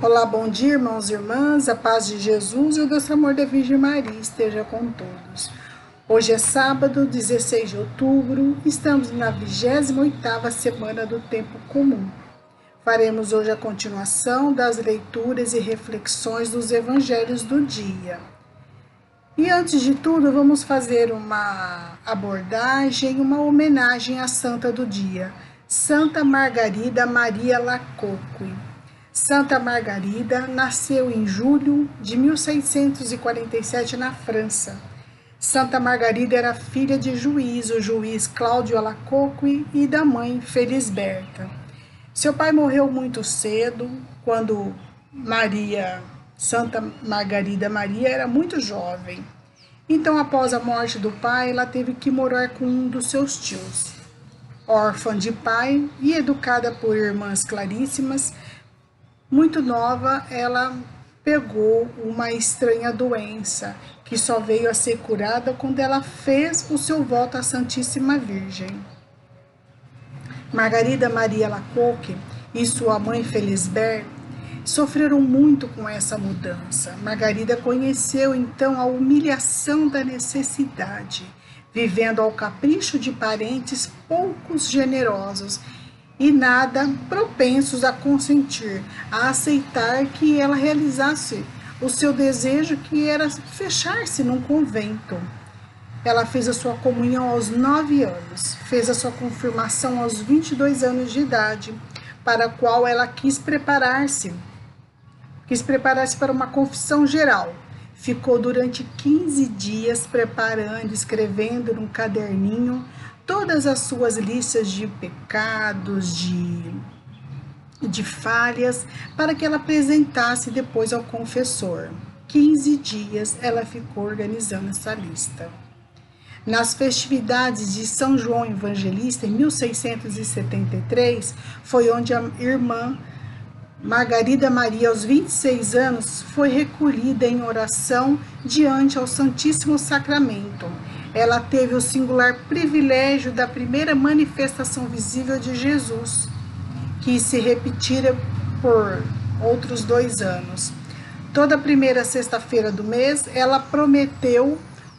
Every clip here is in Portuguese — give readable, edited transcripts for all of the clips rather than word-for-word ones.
Olá, bom dia, irmãos e irmãs, a paz de Jesus e o doce amor da Virgem Maria esteja com todos. Hoje é sábado, 16 de outubro, estamos na 28ª semana do Tempo Comum. Faremos hoje a continuação das leituras e reflexões dos evangelhos do dia. E antes de tudo, vamos fazer uma abordagem, uma homenagem à santa do dia, Santa Margarida Maria Lacoque. Santa Margarida nasceu em julho de 1647 na França. Santa Margarida era filha de o juiz Cláudio Alacoque e da mãe Felisberta. Seu pai morreu muito cedo, quando Santa Margarida Maria era muito jovem. Então, após a morte do pai, ela teve que morar com um dos seus tios. Órfã de pai e educada por irmãs claríssimas, muito nova, ela pegou uma estranha doença, que só veio a ser curada quando ela fez o seu voto à Santíssima Virgem. Margarida Maria Lacoque e sua mãe Felisberta sofreram muito com essa mudança. Margarida conheceu então a humilhação da necessidade, vivendo ao capricho de parentes poucos generosos e nada propensos a consentir, a aceitar que ela realizasse o seu desejo, que era fechar-se num convento. Ela fez a sua comunhão aos 9 anos, fez a sua confirmação aos 22 anos de idade, para a qual ela quis preparar-se para uma confissão geral. Ficou durante 15 dias preparando, escrevendo num caderninho todas as suas listas de pecados, de falhas, para que ela apresentasse depois ao confessor. 15 dias ela ficou organizando essa lista. Nas festividades de São João Evangelista, em 1673, foi onde a irmã Margarida Maria, aos 26 anos, foi recolhida em oração diante ao Santíssimo Sacramento. Ela teve o singular privilégio da primeira manifestação visível de Jesus, que se repetira por outros 2 anos. Toda primeira sexta-feira do mês, ela prometeu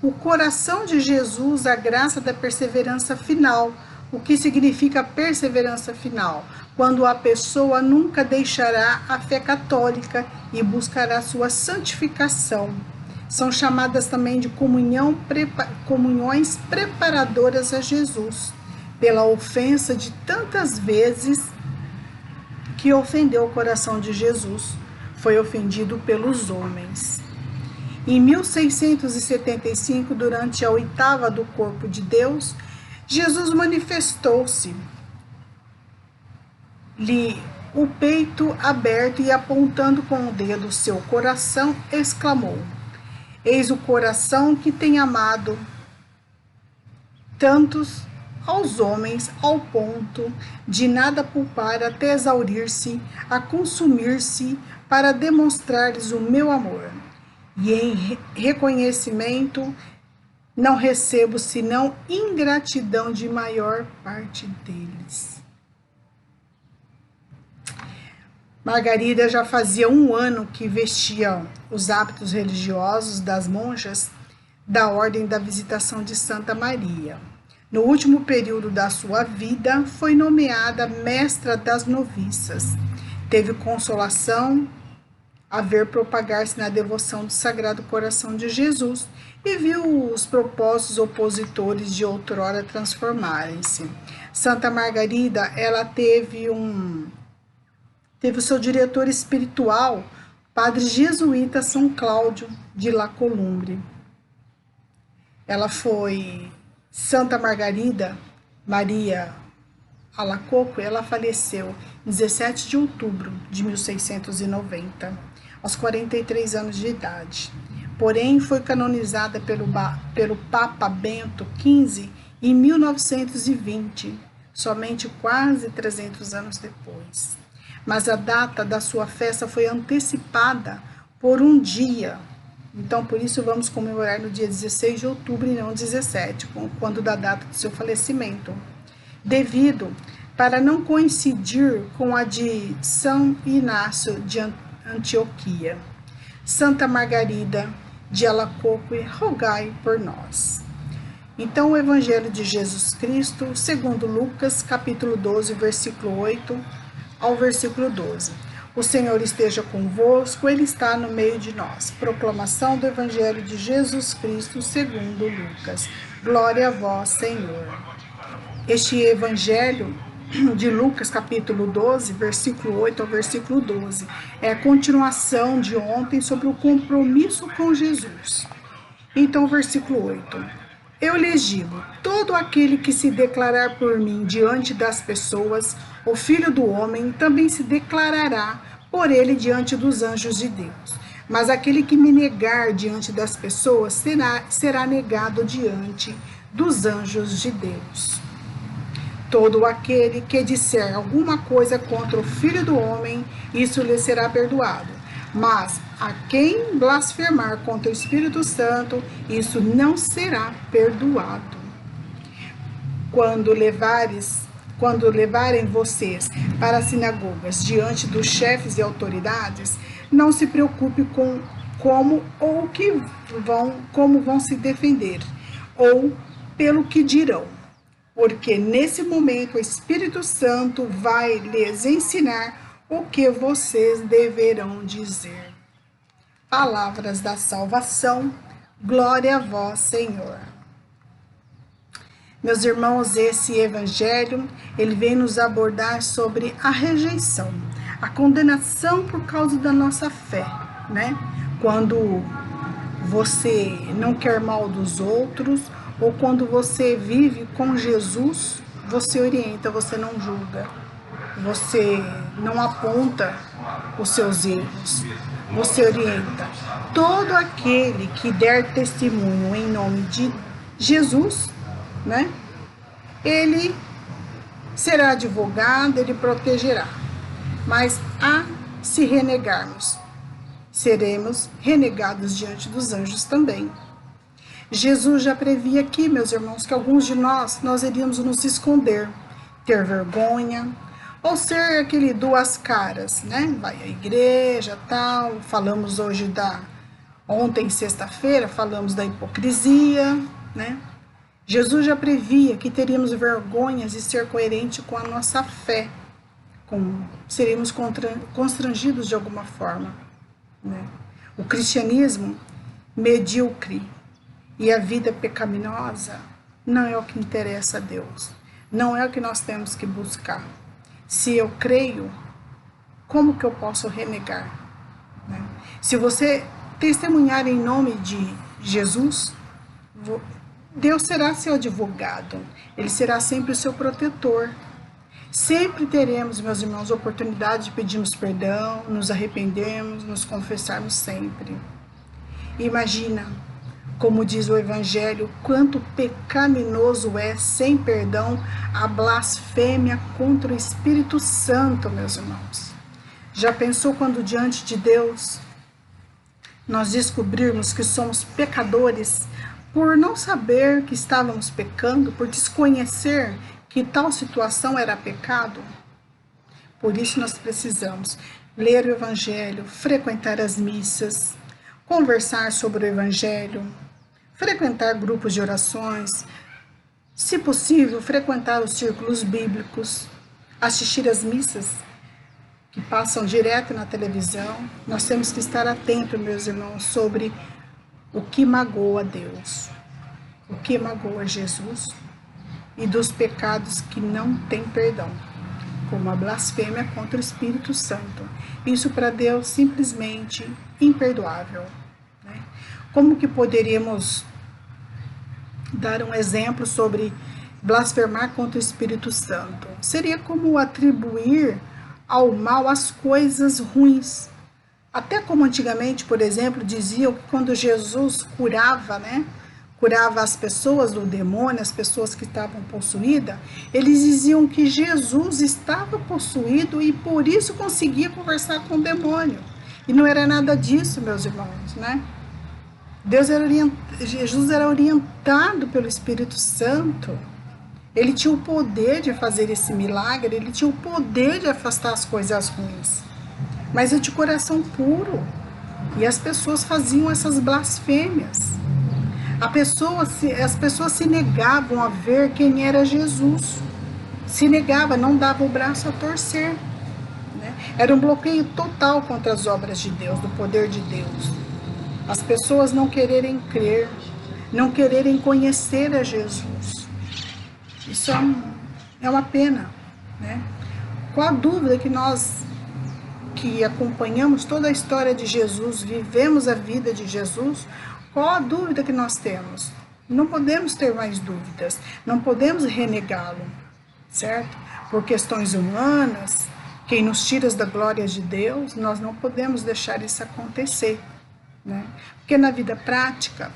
o coração de Jesus, a graça da perseverança final. O que significa perseverança final? Quando a pessoa nunca deixará a fé católica e buscará sua santificação. São chamadas também de comunhões preparadoras a Jesus, pela ofensa de tantas vezes que ofendeu o coração de Jesus, foi ofendido pelos homens. Em 1675, durante a 8ª do Corpo de Deus, Jesus manifestou-se-lhe o peito aberto e apontando com o dedo o seu coração, exclamou: Eis o coração que tem amado tantos aos homens, ao ponto de nada poupar até exaurir-se, a consumir-se, para demonstrar-lhes o meu amor. E em reconhecimento não recebo senão ingratidão de maior parte deles. Margarida já fazia 1 ano que vestia os hábitos religiosos das monjas da Ordem da Visitação de Santa Maria. No último período da sua vida, foi nomeada mestra das noviças. Teve consolação a ver propagar-se na devoção do Sagrado Coração de Jesus e viu os propósitos opositores de outrora transformarem-se. Santa Margarida, ela teve o seu diretor espiritual, padre jesuíta São Cláudio de La Colombe. Ela foi Santa Margarida Maria Alacoque, ela faleceu em 17 de outubro de 1690, aos 43 anos de idade. Porém, foi canonizada pelo Papa Bento XV em 1920, somente quase 300 anos depois. Mas a data da sua festa foi antecipada por um dia. Então, por isso, vamos comemorar no dia 16 de outubro e não 17, quando da data do seu falecimento. Para não coincidir com a de São Inácio de Antioquia. Santa Margarida de Alacoque, rogai por nós. Então, o Evangelho de Jesus Cristo, segundo Lucas, capítulo 12, versículo 8 ao versículo 12. O Senhor esteja convosco, Ele está no meio de nós. Proclamação do Evangelho de Jesus Cristo, segundo Lucas. Glória a vós, Senhor. Este Evangelho de Lucas, capítulo 12, versículo 8 ao versículo 12, é a continuação de ontem sobre o compromisso com Jesus. Então, versículo 8. Eu lhes digo, todo aquele que se declarar por mim diante das pessoas, o Filho do Homem também se declarará por ele diante dos anjos de Deus. Mas aquele que me negar diante das pessoas será negado diante dos anjos de Deus. Todo aquele que disser alguma coisa contra o Filho do Homem, isso lhe será perdoado. Mas a quem blasfemar contra o Espírito Santo, isso não será perdoado. Quando levarem vocês para as sinagogas diante dos chefes e autoridades, não se preocupe com como vão se defender, ou pelo que dirão. Porque nesse momento o Espírito Santo vai lhes ensinar o que vocês deverão dizer. Palavras da salvação, glória a vós, Senhor. Meus irmãos, esse Evangelho, ele vem nos abordar sobre a rejeição, a condenação por causa da nossa fé, né? Quando você não quer mal dos outros, ou quando você vive com Jesus, você orienta, você não julga, você não aponta os seus erros, você orienta. Todo aquele que der testemunho em nome de Jesus, né? Ele será advogado, ele protegerá. Mas se renegarmos, seremos renegados diante dos anjos também. Jesus já previa aqui, meus irmãos, que alguns de nós iríamos nos esconder, ter vergonha, ou ser aquele duas caras, né? Vai à igreja, tal, falamos hoje ontem, sexta-feira, falamos da hipocrisia, né? Jesus já previa que teríamos vergonhas de ser coerente com a nossa fé, seríamos constrangidos de alguma forma, né? O cristianismo medíocre e a vida pecaminosa não é o que interessa a Deus, não é o que nós temos que buscar. Se eu creio, como que eu posso renegar, né? Se você testemunhar em nome de Jesus, Deus será seu advogado, Ele será sempre o seu protetor. Sempre teremos, meus irmãos, a oportunidade de pedirmos perdão, nos arrependermos, nos confessarmos sempre. Imagina, como diz o Evangelho, quanto pecaminoso é, sem perdão, a blasfêmia contra o Espírito Santo, meus irmãos. Já pensou quando diante de Deus nós descobrirmos que somos pecadores por não saber que estávamos pecando, por desconhecer que tal situação era pecado? Por isso nós precisamos ler o Evangelho, frequentar as missas, conversar sobre o Evangelho, frequentar grupos de orações, se possível, frequentar os círculos bíblicos, assistir às missas que passam direto na televisão. Nós temos que estar atentos, meus irmãos, sobre o que magoa Deus, o que magoa Jesus, e dos pecados que não têm perdão, como a blasfêmia contra o Espírito Santo. Isso para Deus simplesmente imperdoável, né? Como que poderíamos dar um exemplo sobre blasfemar contra o Espírito Santo? Seria como atribuir ao mal as coisas ruins. Até como antigamente, por exemplo, diziam que quando Jesus curava, né? Curava as pessoas do demônio, as pessoas que estavam possuídas, eles diziam que Jesus estava possuído e por isso conseguia conversar com o demônio. E não era nada disso, meus irmãos, né? Jesus era orientado pelo Espírito Santo. Ele tinha o poder de fazer esse milagre, ele tinha o poder de afastar as coisas ruins. mas é de coração puro. E as pessoas faziam essas blasfêmias. As pessoas se negavam a ver quem era Jesus. Se negava, não dava o braço a torcer. Né? Era um bloqueio total contra as obras de Deus, do poder de Deus. As pessoas não quererem crer, não quererem conhecer a Jesus. Isso é uma pena, né? Qual a dúvida que nós que acompanhamos toda a história de Jesus, vivemos a vida de Jesus, qual a dúvida que nós temos? Não podemos ter mais dúvidas, não podemos renegá-lo, certo? Por questões humanas, quem nos tira da glória de Deus, nós não podemos deixar isso acontecer, né? Porque na vida prática,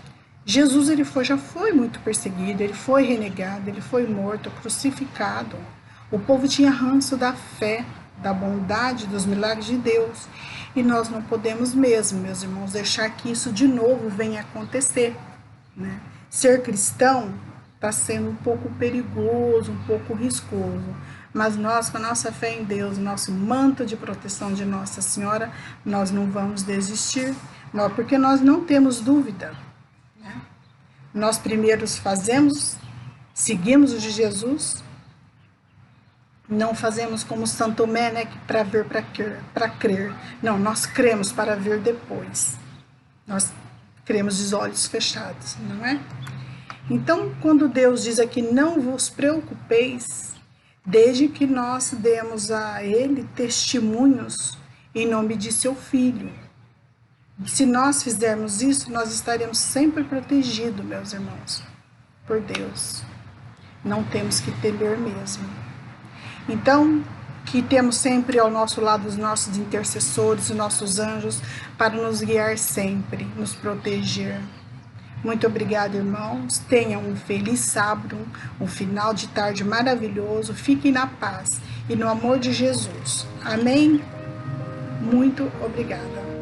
Jesus já foi muito perseguido, ele foi renegado, ele foi morto, crucificado. O povo tinha ranço da fé, da bondade, dos milagres de Deus. E nós não podemos mesmo, meus irmãos, deixar que isso de novo venha acontecer, né? Ser cristão está sendo um pouco perigoso, um pouco riscoso. Mas nós, com a nossa fé em Deus, nosso manto de proteção de Nossa Senhora, nós não vamos desistir, porque nós não temos dúvida. Nós primeiros seguimos o de Jesus, não fazemos como Santo Tomé, né, para ver, para crer. Não, nós cremos para ver depois. Nós cremos de olhos fechados, não é? Então, quando Deus diz aqui, não vos preocupeis, desde que nós demos a Ele testemunhos em nome de seu Filho. Se nós fizermos isso, nós estaremos sempre protegidos, meus irmãos, por Deus. Não temos que temer mesmo. Então, que temos sempre ao nosso lado os nossos intercessores, os nossos anjos, para nos guiar sempre, nos proteger. Muito obrigada, irmãos. Tenham um feliz sábado, um final de tarde maravilhoso. Fiquem na paz e no amor de Jesus. Amém? Muito obrigada.